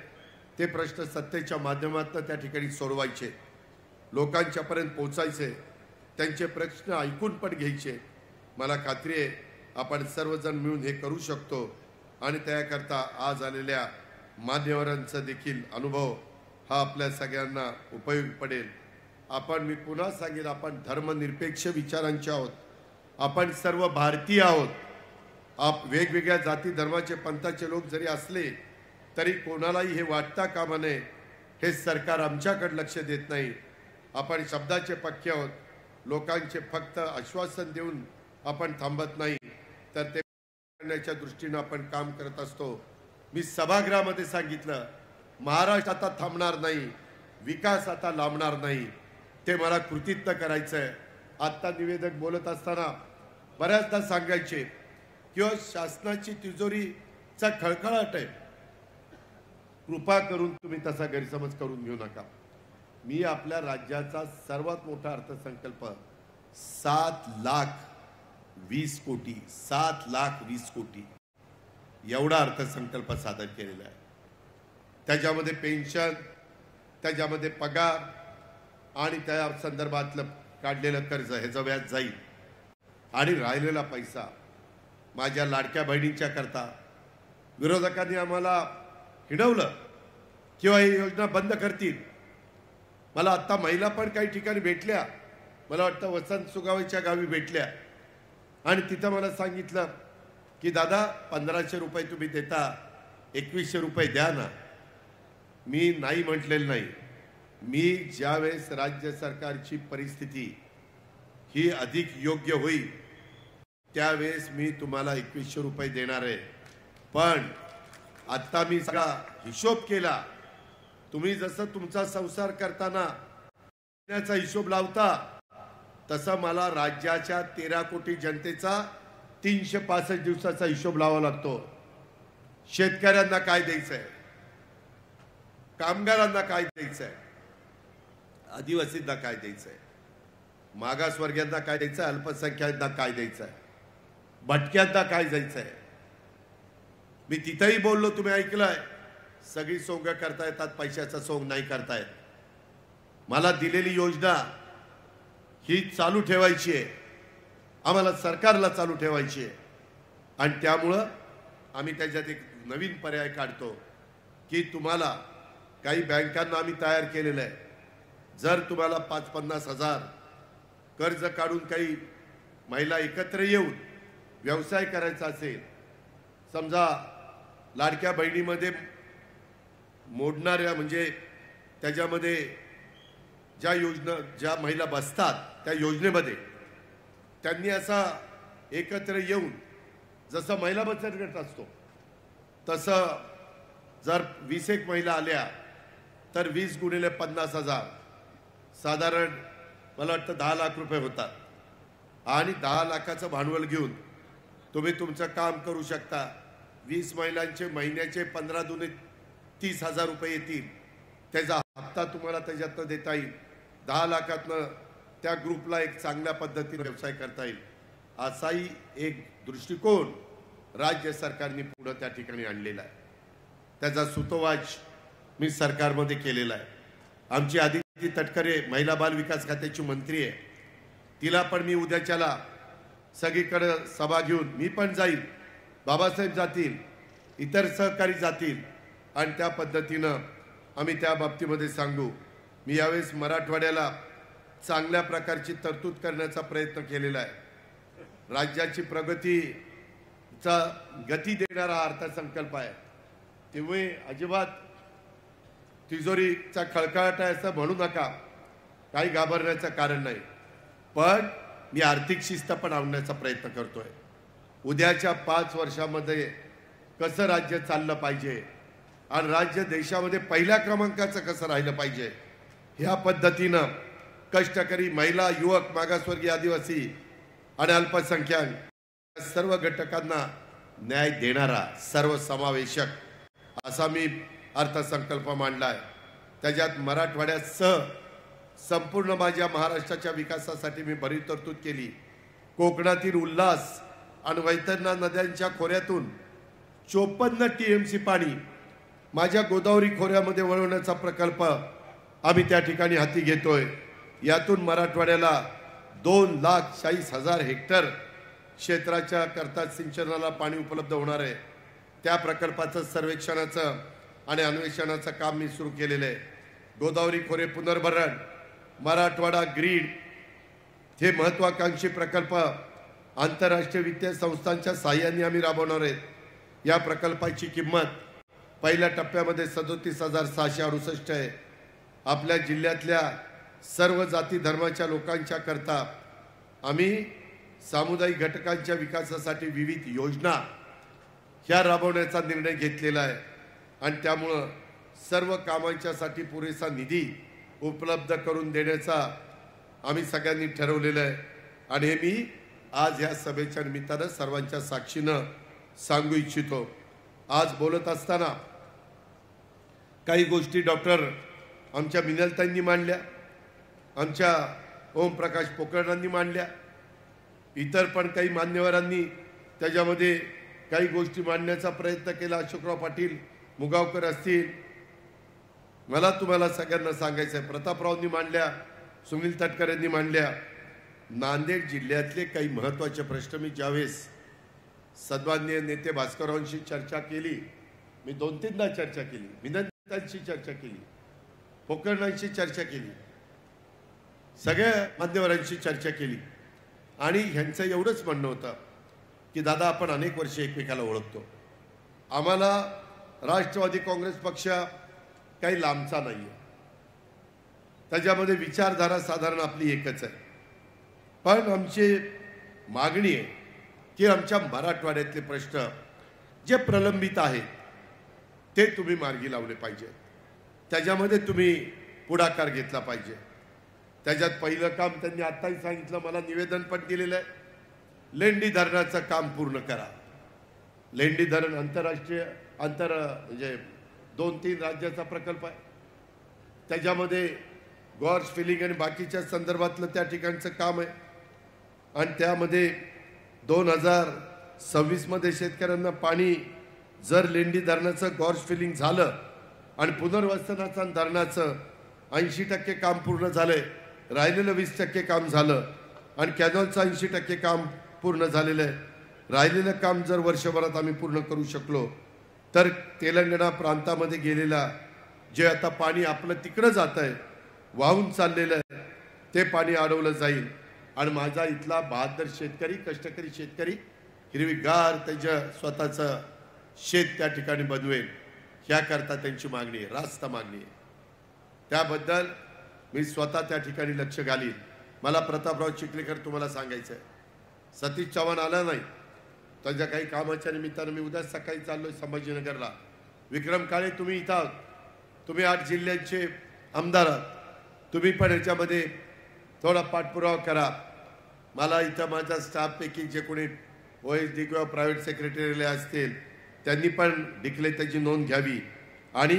ते प्रश्न सत्तेच्या माध्यमातून त्या ठिकाणी सोडवायचे, लोकांच्यापर्यंत पोहोचायचे, त्यांचे प्रश्न ऐकून पण घ्यायचे। मला खात्री आहे आपण सर्वजण मिळून हे करू शकतो आणि त्याकरता आज आलेल्या मान्यवरांचा देखील अनुभव हा आपल्या सगळ्यांना उपयोगी पडेल। मी पुन्हा सांगेन आपण धर्मनिरपेक्ष विचारांचे आहोत, आपण सर्व भारतीय आहोत। वेगवेगळ्या जाती धर्माचे पंथाचे लोक जरी असले तरी कोणालाही हे वाटता कामा नये हे सरकार आमच्याकडे लक्ष देत नाही। आपण शब्दाचे पक्के आहोत, लोकांचे फक्त आश्वासन देऊन आपण थांबत नाही तर ते करण्याच्या दृष्टीने आपण काम करत असतो। मी सभागृहामध्ये सांगितलं महाराष्ट्र आता थांबणार नाही, विकास आता लांबणार नाही, ते मला कृतीत्व करायचं आहे। आता निवेदक बोलत असताना बऱ्याचदा सांगायचे किंवा शासनाची तिजोरीचा खळखळाट आहे, कृपा करून तुम्ही तसा गैरसमज करून घेऊ नका। मी आपल्या राज्याचा सर्वात मोठा अर्थसंकल्प 7,20,00,000 कोटी 7,20,00,000 कोटी एवढा अर्थसंकल्प सादर केलेला आहे। त्याच्यामध्ये पेन्शन, त्याच्यामध्ये पगार आणि त्या संदर्भातलं काढलेलं कर्ज ह्याचं व्याज जाईल आणि राहिलेला पैसा माझ्या लाडक्या बहिणींच्या करता विरोधकांनी आम्हाला हिणवलं किंवा ही योजना बंद करतील। मला आता महिला पण काही ठिकाणी भेटल्या, मला वाटतं वसंत सुगावेच्या गावी भेटल्या आणि तिथं मला सांगितलं की दादा 1,500 रुपये तुम्ही देता, 2,100 रुपये द्या ना। मी नाही म्हटलेलं नाही। मी ज्यावेळेस राज्य सरकारची परिस्थिती ही अधिक योग्य होईल त्यावेळेस मी तुम्हाला 2,100 रुपये देणार आहे। पण आता मी सगळा हिशोब केला, तुम्ही जसं तुमचा संसार करताना त्याचा हिशोब लावता तसं मला राज्याच्या 13 कोटी जनतेचा 365 दिवसाचा हिशोब लावावा लागतो। शेतकऱ्यांना काय द्यायचंय, कामगारांना काय द्यायचंय, आदिवासींना काय द्यायचंय, मागासवर्गीयांना काय द्यायचंय, अल्पसंख्याकांना काय द्यायचंय, भटक्यांना काय द्यायचंय। मी तिथेही बोललो, तुम्ही ऐकलंय, सगळी सोंग करता येतात, पैशाचा सोंग नाही करतायत। मला दिलेली योजना ही चालू ठेवायची आहे, आम्हाला सरकारला चालू ठेवायची आहे आणि त्यामुळं आम्ही त्याच्यात एक नवीन पर्याय काढतो की तुम्हाला काही बँकांना आम्ही तयार केलेलं आहे, जर तुम्हाला 5-50 हजार कर्ज काढून काही महिला एकत्र येऊन व्यवसाय करायचा असेल, समजा लाडक्या बहिणीमध्ये मोडणाऱ्या म्हणजे त्याच्यामध्ये ज्या महिला बसतात त्या योजनेमध्ये त्यांनी असा एकत्र येऊन जसं महिला बचत गट असतो तसं जर 20 महिला आल्या तर 20 गुणिले 50,000 साधारण मला वाटतं 10 लाख रुपये होतात आणि 10 लाखाचं भांडवल घेऊन तुम्ही तुमचं काम करू शकता। 20 महिलांचे महिन्याचे 15 दुने 30,000 रुपये येतील, त्याचा हप्ता तुम्हाला त्याच्यातनं देता येईल। 10 लाखातनं त्या ग्रुपला एक चांगल्या पद्धतीने व्यवसाय करता येईल। असाही एक दृष्टिकोन राज्य सरकारने पुढे त्या ठिकाणी आणलेला आहे, त्याचा सुतोवाच मी सरकारमध्ये केलेला आहे। आमची आदिती तटकरे महिला बाल विकास खात्याची मंत्री आहे, तिला पण मी उद्याच्याला सगळीकडे सभा घेऊन मी पण जाईल, बाबासाहेब जातील, इतर सहकारी जातील आणि त्या पद्धतीनं आम्ही त्या बाबतीमध्ये सांगू। मी यावेळेस मराठवाड्याला चांगल्या प्रकारची तरतूद करण्याचा प्रयत्न केलेला आहे। राज्याची प्रगतीचा गती देणारा अर्थसंकल्प आहे, त्यामुळे अजिबात तिजोरीचा खळखळाट आहे असं म्हणू नका, काही घाबरण्याचं कारण नाही। पण मी आर्थिक शिस्त पण आणण्याचा प्रयत्न करतोय। उद्याच्या 5 वर्षामध्ये कसं राज्य चाललं पाहिजे आणि राज्य देशामध्ये पहिल्या क्रमांकाचं कसं राहिलं पाहिजे, ह्या पद्धतीनं कष्टकरी, महिला, युवक, मागासवर्गीय, आदिवासी आणि अल्पसंख्याक सर्व घटकांना न्याय देणारा सर्वसमावेशक असा मी अर्थसंकल्प मांडलाय। त्याच्यात मराठवाड्यासह संपूर्ण माझ्या महाराष्ट्राच्या विकासासाठी मी बरीच तरतूद केली। कोकणातील उल्हास आणि वैतरणा नद्यांच्या खोऱ्यातून 54 TMC पाणी माझ्या गोदावरी खोऱ्यामध्ये वळवण्याचा प्रकल्प आम्ही त्या ठिकाणी हाती घेतोय। यातून मराठवाड्याला 2,40,000 हेक्टर क्षेत्राच्या करता सिंचनाला पाणी उपलब्ध होणार आहे। त्या प्रकल्पाचं सर्वेक्षणाचं आणि अन्वेषणाचं काम मी सुरू केलेलं आहे। गोदावरी खोरे पुनर्भरण, मराठवाडा ग्रीड हे महत्त्वाकांक्षी प्रकल्प आंतरराष्ट्रीय वित्तीय संस्थांच्या सहाय्याने आम्ही राबवणार आहेत। या प्रकल्पाची किंमत पहिल्या टप्प्यामध्ये 37,668 आहे। आपल्या जिल्ह्यातल्या सर्व जाती धर्माच्या लोकांच्या करता आम्ही सामुदायिक घटकांच्या विकासासाठी विविध योजना ह्या राबवण्याचा निर्णय घेतलेला आहे आणि त्यामुळं सर्व कामांच्यासाठी पुरेसा निधी उपलब्ध करून देण्याचा आम्ही सगळ्यांनी ठरवलेलं आहे। आणि हे मी आज या सभेच्या निमित्तानं सर्वांच्या साक्षीनं सांगू इच्छितो। आज बोलत असताना काही गोष्टी डॉक्टर आमच्या मिनलताईंनी मांडल्या, आमच्या ओमप्रकाश पोकळरांनी मांडल्या, इतर पण काही मान्यवरांनी त्याच्यामध्ये काही गोष्टी मांडण्याचा प्रयत्न केला। अशोकराव पाटील मुगावकर असतील, मला तुम्हाला सगळ्यांना सांगायचं आहे, प्रतापरावांनी मांडल्या, सुनील तटकरेंनी मांडल्या। नांदेड जिल्ह्यातले काही महत्त्वाचे प्रश्न मी ज्यावेळेस सन्माननीय नेते भास्कररावांशी चर्चा केली, मी 2-3दा चर्चा केली, विनंतींची चर्चा केली, पोकळरांशी चर्चा केली, सगळ्या मान्यवरांशी चर्चा केली आणि ह्यांचं एवढंच म्हणणं होतं की दादा आपण अनेक वर्ष एकमेकाला ओळखतो, आम्हाला राष्ट्रवादी काँग्रेस पक्ष काही लांबचा नाही आहे, त्याच्यामध्ये विचारधारा साधारण आपली एकच आहे, पण आमची मागणी आहे की आमच्या मराठवाड्यातले प्रश्न जे प्रलंबित आहेत ते तुम्ही मार्गी लावले पाहिजे, त्याच्यामध्ये तुम्ही पुढाकार घेतला पाहिजे। त्याच्यात पहिलं काम त्यांनी आत्ताही सांगितलं, मला निवेदन पण दिलेलं आहे, लेंडी धरणाचं काम पूर्ण करा। लेंडी धरण आंतरराष्ट्रीय म्हणजे 2-3 राज्याचा प्रकल्प आहे, त्याच्यामध्ये गॉर्ज फिलिंग आणि बाकीच्या संदर्भातलं त्या ठिकाणचं काम आहे आणि त्यामध्ये 2026 मध्ये शेतकऱ्यांना पाणी जर लेंडी धरणाचं गॉर्ज फिलिंग झालं आणि पुनर्वसनाचं धरणाचं 80% काम पूर्ण झालंय, राहिलेलं 20% काम झालं आणि कॅनॉलचं 80% काम पूर्ण झालेलं आहे, राहिलेलं काम जर वर्षभरात आम्ही पूर्ण करू शकलो तर तेलंगणा प्रांतामध्ये गेलेला जे आता पाणी आपलं तिकडं जात आहे, वाहून चाललेलं आहे, ते पाणी अडवलं जाईल आणि माझा इथला 72 शेतकरी, कष्टकरी शेतकरी हिरवीगार त्याचं स्वतःचं शेत त्या ठिकाणी बनवेल, ह्याकरता त्यांची मागणी आहे, रास्त मागणी आहे। त्याबद्दल मी स्वतः त्या ठिकाणी लक्ष घालीन। मला प्रतापराव चिखलीकर तुम्हाला सांगायचं आहे, सतीश चव्हाण आला नाही, त्याच्या काही कामाच्या निमित्तानं मी उद्या सकाळी चाललोय संभाजीनगरला। विक्रम काळे तुम्ही इथं आहात, तुम्ही 8 जिल्ह्यांचे आमदार आहात, तुम्ही पण ह्याच्यामध्ये थोडा पाठपुरावा करा। मला इथं माझ्या स्टाफपैकी जे कोणी OSD किंवा प्रायव्हेट सेक्रेटरीला असतील त्यांनी पण डिक्लेअर त्याची नोंद घ्यावी आणि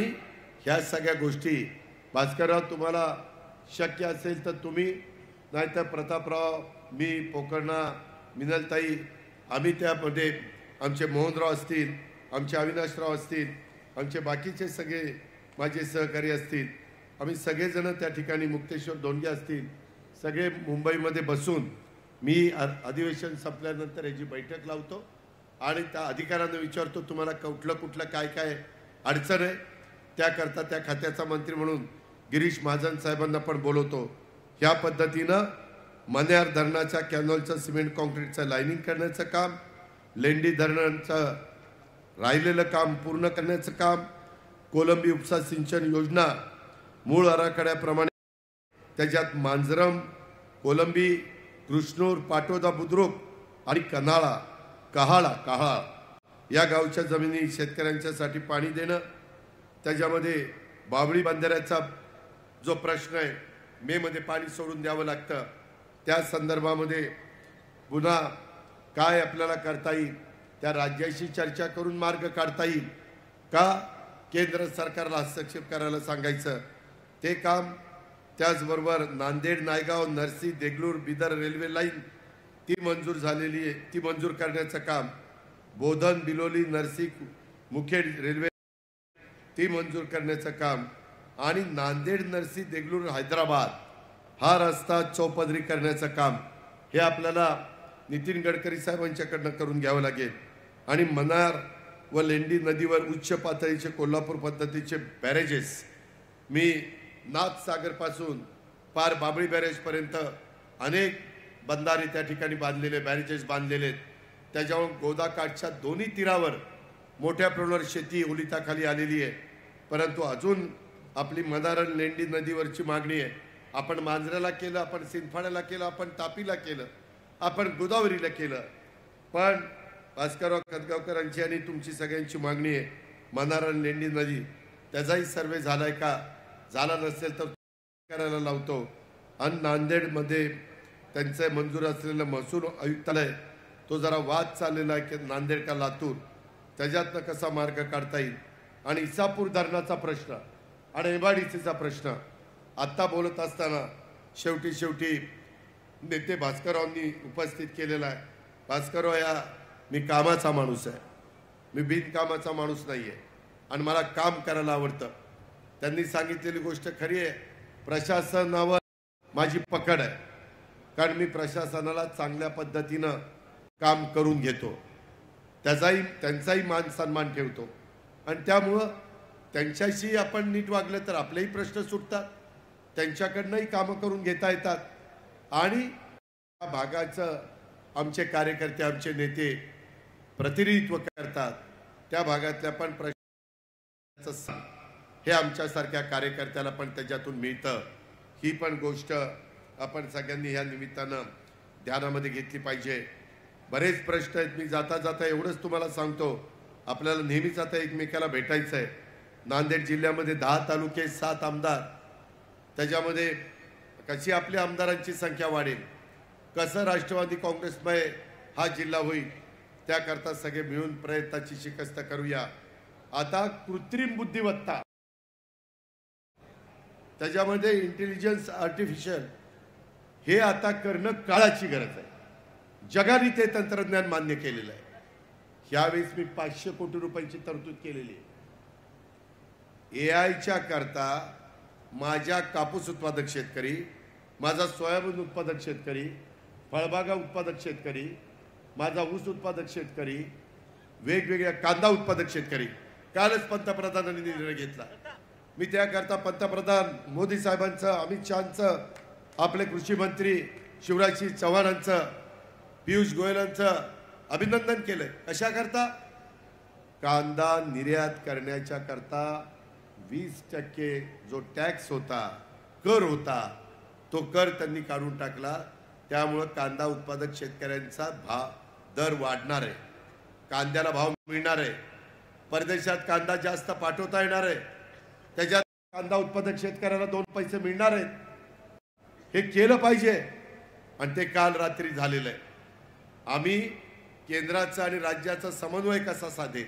ह्या सगळ्या गोष्टी भास्करराव तुम्हाला शक्य असेल तर तुम्ही, नाहीतर प्रतापराव, मी, पोकर्णा, मिनलताई, आम्ही त्यामध्ये आमचे मोहनराव असतील, आमचे अविनाशराव असतील, आमचे बाकीचे सगळे माझे सहकारी असतील, आम्ही सगळेजण त्या ठिकाणी, मुक्तेश्वर दोंडगे असतील, सगळे मुंबईमध्ये बसून मी अधिवेशन संपल्यानंतर याची बैठक लावतो आणि त्या अधिकाऱ्यांना विचारतो तुम्हाला कुठलं काय काय अडचण आहे, त्याकरता त्या खात्याचा मंत्री म्हणून गिरीश महाजन साहेबांना पण बोलवतो. ह्या पद्धतीनं मन्यार धरणाच्या कॅनॉलचं सिमेंट कॉन्क्रीटचं लाईनिंग करण्याचं काम, लेंडी धरणाचं राहिलेलं काम पूर्ण करण्याचं काम, कोलंबी उपसा सिंचन योजना मूळ आराखड्याप्रमाणे त्याच्यात मांजरम, कोलंबी, कृष्णूर, पाटोदा, बुद्रुक आणि कहाळा या गावच्या जमिनी शेतकऱ्यांच्यासाठी पाणी देणं, त्याच्यामध्ये बावळी बंधाऱ्याचा जो प्रश्न आहे, मेमध्ये पाणी सोडून द्यावं लागतं, त्या संदर्भामध्ये पुन्हा काय आपल्याला करता येईल, त्या राज्याशी चर्चा करून मार्ग काढता येईल का केंद्र सरकारला हस्तक्षेप करायला सांगायचं ते काम. त्याचबरोबर नांदेड, नायगाव, नरसी, देगलूर, बिदर रेल्वे लाईन ती मंजूर झालेली आहे, ती मंजूर करण्याचं काम. बोधन, बिलोली, नरसी, मुखेड रेल्वे ती मंजूर करण्याचं काम. आणि नांदेड, नरसी, देगलूर, हैदराबाद हा रस्ता चौपदरी करण्याचं काम हे आपल्याला नितीन गडकरी साहेबांच्याकडनं करून घ्यावं लागेल. आणि मनार व लेंडी नदीवर उच्च पातळीचे कोल्हापूर पद्धतीचे बॅरेजेस, मी नाथसागरपासून पार बाबळी बॅरेजपर्यंत अनेक बंधारे त्या ठिकाणी बांधलेले, बॅरेजेस बांधलेले आहेत. त्याच्यावर गोदाकाठच्या दोन्ही तीरावर मोठ्या प्रमाणावर शेती ओलिताखाली आलेली आहे. परंतु अजून आपली मनार आणि लेंडी नदीवरची मागणी आहे. आपण मांजऱ्याला केलं, आपण सिंदफाड्याला केलं, आपण तापीला केलं, आपण गोदावरीला केलं, पण भास्करराव खतगावकरांची आणि तुमची सगळ्यांची मागणी आहे मनार आणि लेंडी नदी, त्याचाही सर्वे झालाय का? झाला नसेल तर करायला लावतो. आणि नांदेडमध्ये त्यांचं मंजूर असलेलं महसूल आयुक्तालय, तो जरा वाद चाललेला आहे की नांदेड का लातूर, त्याच्यातनं कसा मार्ग काढता येईल. आणि इसापूर धरणाचा प्रश्न आणि एमआयडीसीचा प्रश्न आत्ता बोलत असताना शेवटी नेते भास्कररावांनी उपस्थित केलेला आहे. भास्करराव या मी कामाचा माणूस आहे, मी बिनकामाचा माणूस नाही आहे आणि मला काम करायला आवडतं. त्यांनी सांगितलेली गोष्ट खरी आहे. प्रशासनावर माझी पकड आहे, कारण मी प्रशासनाला चांगल्या पद्धतीनं काम करून घेतो, त्यांचाही मान सन्मान ठेवतो. आणि त्यामुळं त्यांच्याशी आपण नीट वागलं तर आपलेही प्रश्न सुटतात, त्यांच्याकडनंही कामं करून घेता येतात. आणि या भागाचं आमचे कार्यकर्ते, आमचे नेते प्रतिनिधित्व करतात, त्या भागातल्या पण प्रश्न हे आमच्यासारख्या कार्यकर्त्याला पण त्याच्यातून मिळतं. ही पण गोष्ट आपण सगळ्यांनी ह्या निमित्तानं ध्यानामध्ये घेतली पाहिजे. बरेच प्रश्न आहेत. मी जाता एवढंच तुम्हाला सांगतो, आपल्याला नेहमीच आता एकमेकाला भेटायचं आहे. नांदेड जिल्ह्यामध्ये 10 तालुके, 7 आमदार, त्याच्यामध्ये कशी आपल्या आमदारांची संख्या वाढेल, कसं राष्ट्रवादी काँग्रेसमय हा जिल्हा होईल, त्याकरता सगळे मिळून प्रयत्नाची शिकस्त करूया. आता कृत्रिम बुद्धिमत्ता, त्याच्यामध्ये इंटेलिजन्स आर्टिफिशियल, हे आता करणं काळाची गरज आहे. जगाने ते तंत्रज्ञान मान्य केलेलं आहे. यावेळेस मी 500 कोटी रुपयांची तरतूद केलेली आहे. एआयच्या करता माझ्या कापूस उत्पादक शेतकरी, माझा सोयाबीन उत्पादक शेतकरी, फळबागा उत्पादक शेतकरी, माझा ऊस उत्पादक शेतकरी, वेगवेगळ्या कांदा उत्पादक शेतकरी, कालच पंतप्रधानांनी निर्णय घेतला. मी त्याकरता पंतप्रधान मोदी साहेबांचं, अमित शहांचं, आपले कृषी मंत्री शिवराजसिंह चौहानांचं, पियुष गोयलांचं अभिनंदन केलंय. कशा करता? कांदा निर्यात करण्याच्या करता 20% जो टॅक्स होता, कर होता, तो कर त्यांनी काढून टाकला. त्यामुळे कांदा उत्पादक शेतकऱ्यांचा दर वाढणार आहे, कांद्याला भाव मिळणार आहे, परदेशात कांदा जास्त पाठवता येणार आहे, त्याच्यात कांदा उत्पादक शेतकऱ्याला 2 पैसे मिळणार आहेत. हे केलं पाहिजे आणि ते काल रात्री झालेलं आहे. आम्ही केंद्राचा आणि राज्याचा समन्वय कसा साधेल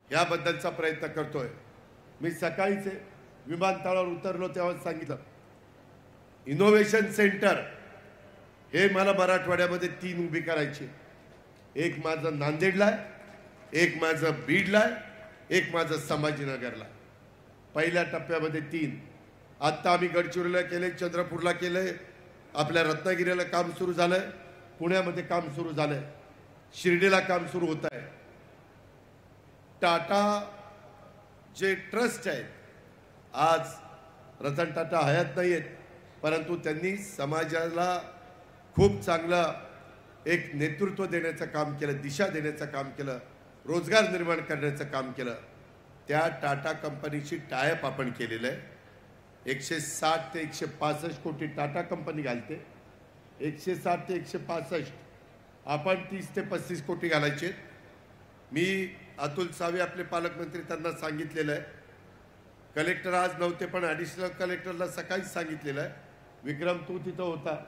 याबद्दलचा प्रयत्न करतोय. मी सकाळीच विमानतळावर उतरलो तेव्हा सांगितलं, इनोव्हेशन सेंटर हे मला मराठवाड्यामध्ये 3 उभी करायची. एक माझं नांदेडला आहे, एक माझं बीडला आहे, एक माझं संभाजीनगरला. पहिल्या टप्प्यामध्ये 3. आत्ता आम्ही गडचिरोलीला केले, चंद्रपूरला केले, आपल्या रत्नागिरीला काम सुरू झालंय, पुण्यामध्ये काम सुरू झालंय. शिर्डीला काम सुरू होत आहे। टाटा जे ट्रस्ट आहेत, आज रतन टाटा हयात नाही आहेत, परंतु त्यांनी समाजाला खूप चांगलं एक नेतृत्व देण्याचं काम केलं, दिशा देण्याचं काम केलं, रोजगार निर्माण करण्याचं काम केलं। त्या टाटा कंपनीची टायअप आपण केलेलं आहे। 160 ते 165 कोटी टाटा कंपनी घालते, 160 ते 165 आपण 30 ते 35 कोटी घालायचे। मी अतुल सावे आपले पालकमंत्री त्यांना सांगितलेलं आहे, कलेक्टर आज नव्हते पण ॲडिशनल कलेक्टरला सकाळीच सांगितलेलं आहे, विक्रम तू तिथं होता,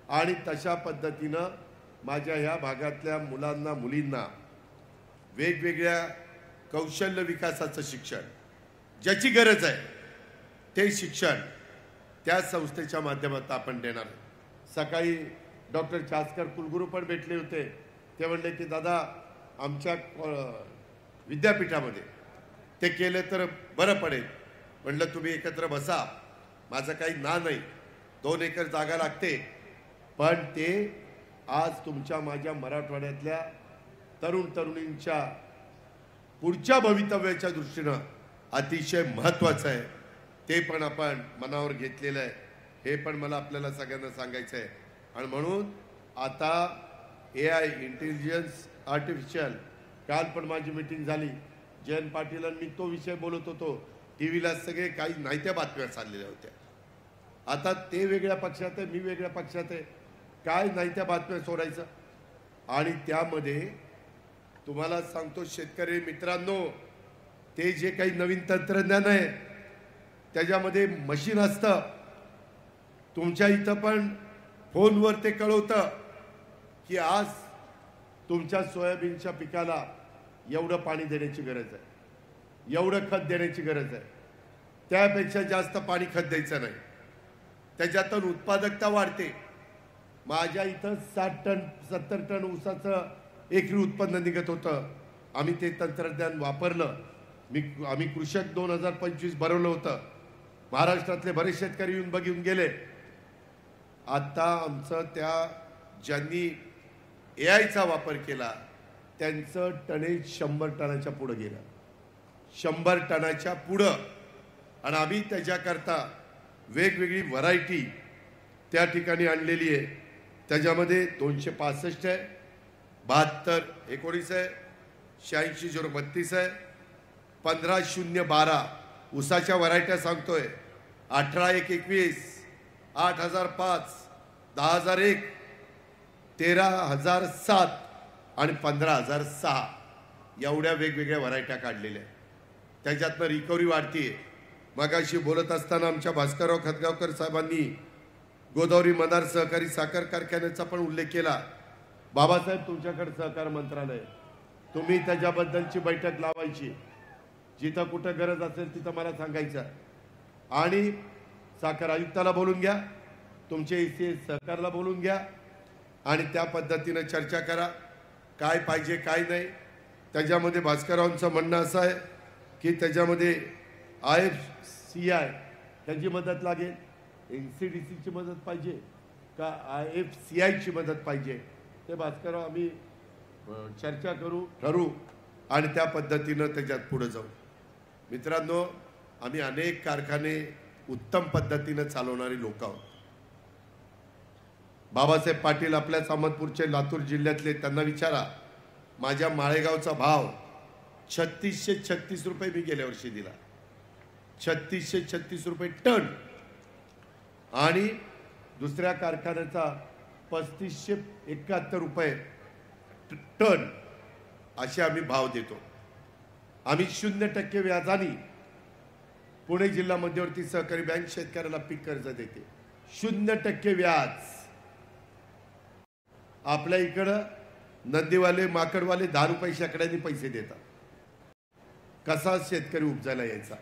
आणि तशा पद्धतीनं माझ्या ह्या भागातल्या मुलांना मुलींना वेगवेगळ्या कौशल्य विकासाचं शिक्षण ज्याची गरज आहे ते शिक्षण त्या संस्थेच्या माध्यमातून आपण देणार। सकाळी डॉक्टर चासकर कुलगुरू पण भेटले होते, ते म्हणले की दादा आमच्या विद्यापीठामध्ये ते केले तर बरं पडेल। म्हणलं तुम्ही एकत्र बसा, माझं काही ना नाही, 2 एकर जागा लागते, पण ते आज तुमच्या माझ्या मराठवाड्यातल्या तरुण तरुणींच्या पुढच्या भवितव्याच्या दृष्टीनं अतिशय महत्त्वाचं आहे। ते पण आपण मनावर घेतलेलं आहे, हे पण मला आपल्याला सगळ्यांना सांगायचं आहे। आणि म्हणून आता AI इंटेलिजन्स आर्टिफिशियल, काल पण माझी मीटिंग झाली, जयंत पाटील आणि मी तो विषय बोलत होतो, टीव्हीला सगळे काही नाहीत्या बातम्या चाललेल्या होत्या। आता ते वेगळ्या पक्षात आहे, मी वेगळ्या पक्षात आहे, काय नाहीत्या बातम्या सोडायचं। आणि त्यामध्ये तुम्हाला सांगतो शेतकरी मित्रांनो, ते जे काही नवीन तंत्रज्ञान आहे त्याच्यामध्ये मशीन असतं, तुमच्या इथं पण फोनवर ते कळवतं की आज तुमच्या सोयाबीनच्या पिकाला एवढं पाणी देण्याची गरज आहे, एवढं खत देण्याची गरज आहे, त्यापेक्षा जास्त पाणी खत द्यायचं नाही, त्याच्यातून उत्पादकता वाढते। माझ्या इथं 60 टन 70 टन ऊसाचं एकरी उत्पन्न निघत होतं, आम्ही ते तंत्रज्ञान वापरलं। आम्ही कृषक 2025 भरवलं होतं, महाराष्ट्रातले बरेच शेतकरी येऊन बघून गेले। आता आमचं त्या ज्यांनी AIचा वापर केला त्यांचं टनेज 100 टनाच्या पुढे गेलं, 100 टनाच्या पुढं। आणि आम्ही त्याच्याकरता वेगवेगळी व्हरायटी त्या ठिकाणी आणलेली आहे, त्याच्यामध्ये 265 आहे, 7219 आहे, 86 आहे, 15012 ऊसाच्या व्हरायट्या सांगतोय, 18121, 8005, 10001, 13007 आणि 15006 एवढ्या वेगवेगळ्या व्हरायट्या काढलेल्या आहेत। त्याच्यातनं रिकव्हरी वाढतीये। मगाशी बोलत असताना आमच्या भास्करराव खतगावकर साहेबांनी गोदावरी मदार सहकारी साखर कारखान्याचा पण उल्लेख केला। बाबासाहेब तुमच्याकडे सहकार मंत्रालय, तुम्ही त्याच्याबद्दलची बैठक लावायची, जिथं कुठं गरज असेल तिथं मला सांगायचं, आणि साखर आयुक्ताला बोलून घ्या, तुमचे ECS सहकारला बोलून घ्या, आणि त्या पद्धतीनं चर्चा करा काय पाहिजे काय नाही। त्याच्यामध्ये भास्कररावांचं म्हणणं असं आहे की त्याच्यामध्ये IFCI त्याची मदत लागेल, NCDCची मदत पाहिजे का IFCIची मदत पाहिजे, ते भास्करराव आम्ही चर्चा करू, ठरवू, आणि त्या पद्धतीनं त्याच्यात पुढे जाऊ। मित्रांनो, आम्ही अनेक कारखाने उत्तम पद्धतीनं चालवणारी लोक आहोत। बाबासाहेब पाटील आपल्या अहमदपूरचे लातूर जिल्ह्यातले, त्यांना विचारा, माझ्या माळेगावचा भाव 3636 रुपये मी गेल्या वर्षी दिला, 3636 रुपये टन, आणि दुसऱ्या कारखान्याचा 3571 रुपये टन असे आम्ही भाव देतो। आम्ही 0% व्याजाने पुणे जिल्हा मध्यवर्ती सहकारी बँक शेतकऱ्याला पीक कर्ज देते, 0% व्याज। आपल्या इकडं नंदीवाले माकडवाले 10 रुपये शेकड्याने पैसे देतात, कसा शेतकरी उपजायला यायचा।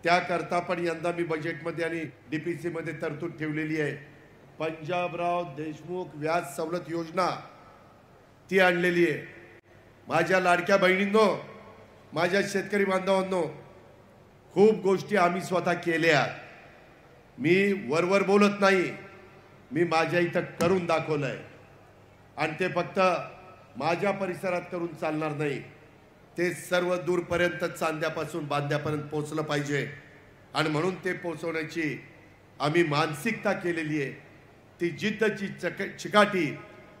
त्याकरता पण यंदा मी बजेटमध्ये आणि DPC मध्ये तरतूद ठेवलेली आहे। पंजाबराव देशमुख व्याज सवलत योजना ती आणलेली आहे। माझ्या लाडक्या बहिणींनो, माझ्या शेतकरी बांधवांनो, खूप गोष्टी आम्ही स्वतः केल्या। मी वरवर बोलत नाही, मी माझ्या इथं करून दाखवलंय, आणि ते फक्त माझ्या परिसरात करून चालणार नाही, ते सर्व दूरपर्यंत चांद्यापासून बांद्यापर्यंत पोहोचलं पाहिजे। आणि म्हणून ते पोहोचवण्याची आम्ही मानसिकता केलेली आहे, ती जिद्दची चिकाटी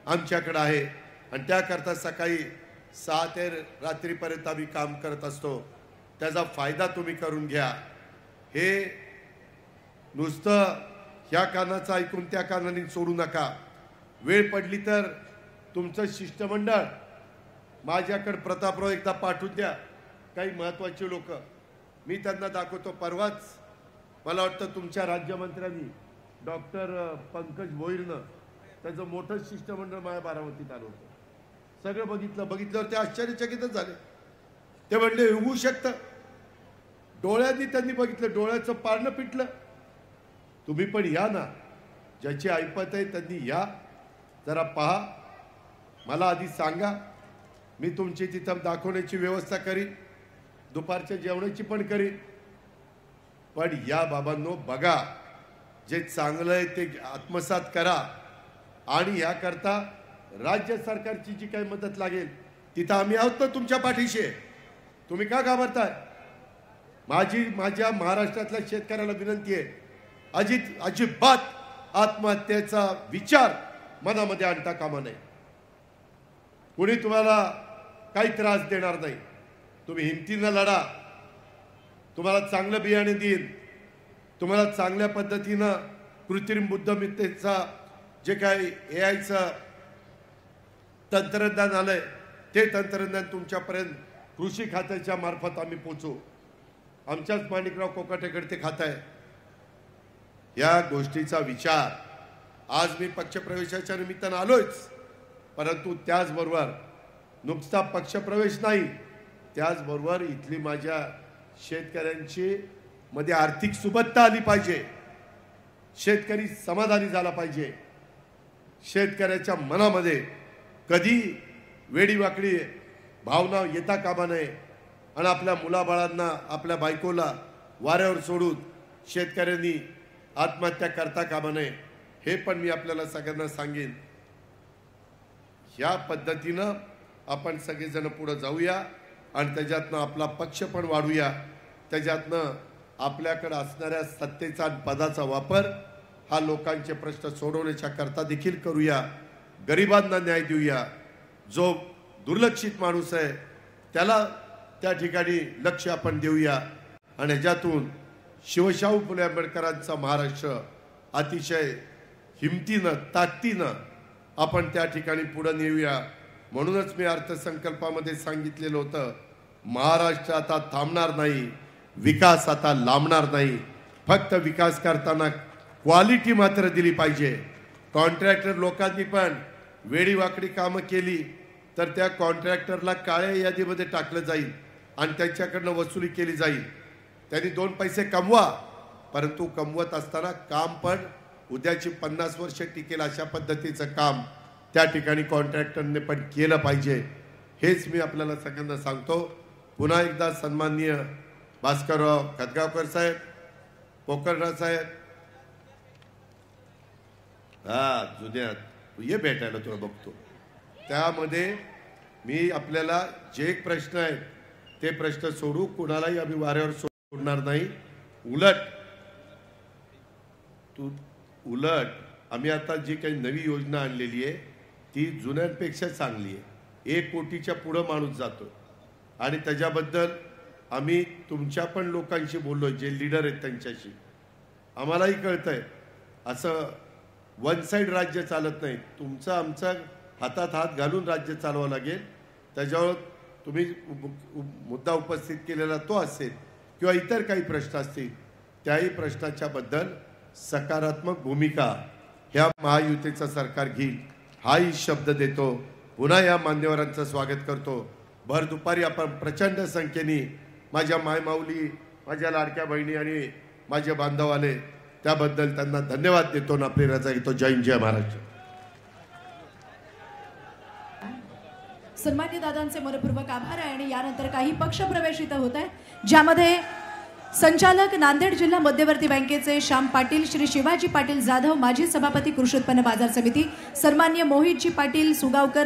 आमच्याकडे आहे आणि त्याकरता सकाळी 6 ते रात्रीपर्यंत आम्ही काम करत असतो। त्याचा फायदा तुम्ही करून घ्या। हे नुसतं ह्या कानाचं ऐकून त्या कानाने सोडू नका। वेळ पडली तर तुमचं शिष्टमंडळ माझ्याकडे प्रतापराव एकदा पाठवून द्या, काही महत्त्वाचे लोक मी त्यांना दाखवतो। परवाच मला वाटतं तुमच्या राज्यमंत्र्यांनी डॉक्टर पंकज भोईरनं त्याचं मोठं शिष्टमंडळ माझ्या बारामतीत आलं होतं। सगळं बघितल्यावर ते आश्चर्यचकितच झाले। ते म्हणले होऊ शकतं, डोळ्यांनी त्यांनी बघितलं, डोळ्याचं पारणं पिटलं। तुम्ही पण या ना, ज्याची ऐपत आहे त्यांनी या, जरा पहा, मला आधी सांगा, मी तुमची तिथं दाखवण्याची व्यवस्था करीन, दुपारच्या जेवणाची पण करीन। पण या बाबांनो, बघा, जे चांगलं आहे ते आत्मसात करा आणि याकरता राज्य सरकारची जी काही मदत लागेल तिथं आम्ही आहोत ना तुमच्या पाठीशी। तुम्ही का घाबरताय? माझ्या महाराष्ट्रातल्या शेतकऱ्याला विनंती आहे, अजिबात आत्महत्येचा विचार मनामध्ये आणता कामा नये। कोणी तुम्हाला काही त्रास देणार नाही, तुम्ही हिमतीनं लढा, तुम्हाला चांगलं बियाणे देईन, तुम्हाला चांगल्या पद्धतीनं कृत्रिम बुद्धिमत्तेचा जे काही एआयचं तंत्रज्ञान आलंय ते तंत्रज्ञान तुमच्यापर्यंत कृषी खात्याच्या मार्फत आम्ही पोहोचू। आमच्याच माणिकराव कोकाटेकडे ते खातं आहे। या गोष्टीचा विचार आज मी पक्षप्रवेशाच्या निमित्तानं आलोच, परंतु त्याचबरोबर नुसता पक्षप्रवेश नाही, त्याचबरोबर इथली माझ्या शेतकऱ्यांची मध्ये आर्थिक सुबत्ता आली पाहिजे, शेतकरी समाधानी झाला पाहिजे। शेतकऱ्याच्या मनामध्ये कधी वेडीवाकडी भावना येता कामा नये आणि आपल्या मुलाबाळांना, आपल्या बायकोला वाऱ्यावर सोडून शेतकऱ्यांनी आत्महत्या करता कामा नये, हे पण मी आपल्याला सगळ्यांना सांगेन। ह्या पद्धतीनं आपण सगळेजण पुढे जाऊया आणि त्याच्यातनं आपला पक्ष पण वाढूया, त्याच्यातनं आपल्याकडे असणाऱ्या सत्तेचा आणि पदाचा वापर हा लोकांचे प्रश्न सोडवण्याच्या करता देखील करूया, गरिबांना न्याय देऊया। जो दुर्लक्षित माणूस आहे त्याला त्या ठिकाणी लक्ष आपण देऊया आणि ह्याच्यातून शिवशाहू फुले आंबेडकरांचा महाराष्ट्र अतिशय हिमतीनं, ताकदीनं आपण त्या ठिकाणी पुढे नेऊया। म्हणूनच मी अर्थसंकल्पामध्ये सांगितलेलं होतं, महाराष्ट्र आता थांबणार नाही, विकास आता लांबणार नाही। फक्त विकास करताना क्वालिटी मात्र दिली पाहिजे। कॉन्ट्रॅक्टर लोकांनी पण वेडीवाकडी कामं केली तर त्या कॉन्ट्रॅक्टरला काळ्या यादीमध्ये टाकलं जाईल आणि त्यांच्याकडनं वसुली केली जाईल। त्यांनी 2 पैसे कमवा, परंतु कमवत असताना काम पण उद्याची 50 वर्ष टिकेल अशा पद्धतीचं काम त्या ठिकाणी कॉन्ट्रॅक्टरने पण केलं पाहिजे। हेच मी आपल्याला सगळ्यांना सांगतो। पुन्हा एकदा सन्माननीय भास्करराव खतगावकर साहेब, पोकरराव साहेब, जुन्यात ये भेटायला तुला बघतो, त्यामध्ये मी आपल्याला जे प्रश्न आहेत ते प्रश्न सोडू, कुणालाही आम्ही वाऱ्यावर सोडणार नाही। उलट आम्ही आता जी काही नवी योजना आणलेली आहे ती जुन्यांपेक्षा चांगली आहे। 1 कोटीच्या पुढे माणूस जातो आणि त्याच्याबद्दल आम्ही तुमच्या पण लोकांशी बोललो, जे लीडर आहेत त्यांच्याशी। आम्हालाही कळतंय असं वन साइड राज्य चालत नाही, तुमचं आमचं हातात हात घालून राज्य चालवावं लागेल। त्याच्यावर तुम्ही मुद्दा उपस्थित केलेला तो असेल किंवा इतर काही प्रश्न असतील, त्याही प्रश्नाच्या बद्दल सकारात्मक भूमिका ह्या महायुतीचं सरकार घेईल हाही शब्द देतो। पुन्हा या मान्यवरांचं स्वागत करतो। भर दुपारी आपण प्रचंड संख्येने माझ्या मायमाऊली, माझ्या लाडक्या बहिणी आणि माझे बांधव आले, त्याबद्दल त्यांना धन्यवाद देतो आणि आपली रजा घेतो। जय हिंद, जय महाराष्ट्र। सन्मान्य दादांचे मनपूर्वक आभार आहे आणि यानंतर काही पक्षप्रवेश इथं होत आहे, ज्यामध्ये संचालक नांदेड जिल्हा मध्यवर्ती बँकेचे श्याम पाटील, श्री शिवाजी पाटील जाधव, माजी सभापती कृषी उत्पन्न बाजार समिती, सन्मान्य मोहितजी पाटील सुगावकर,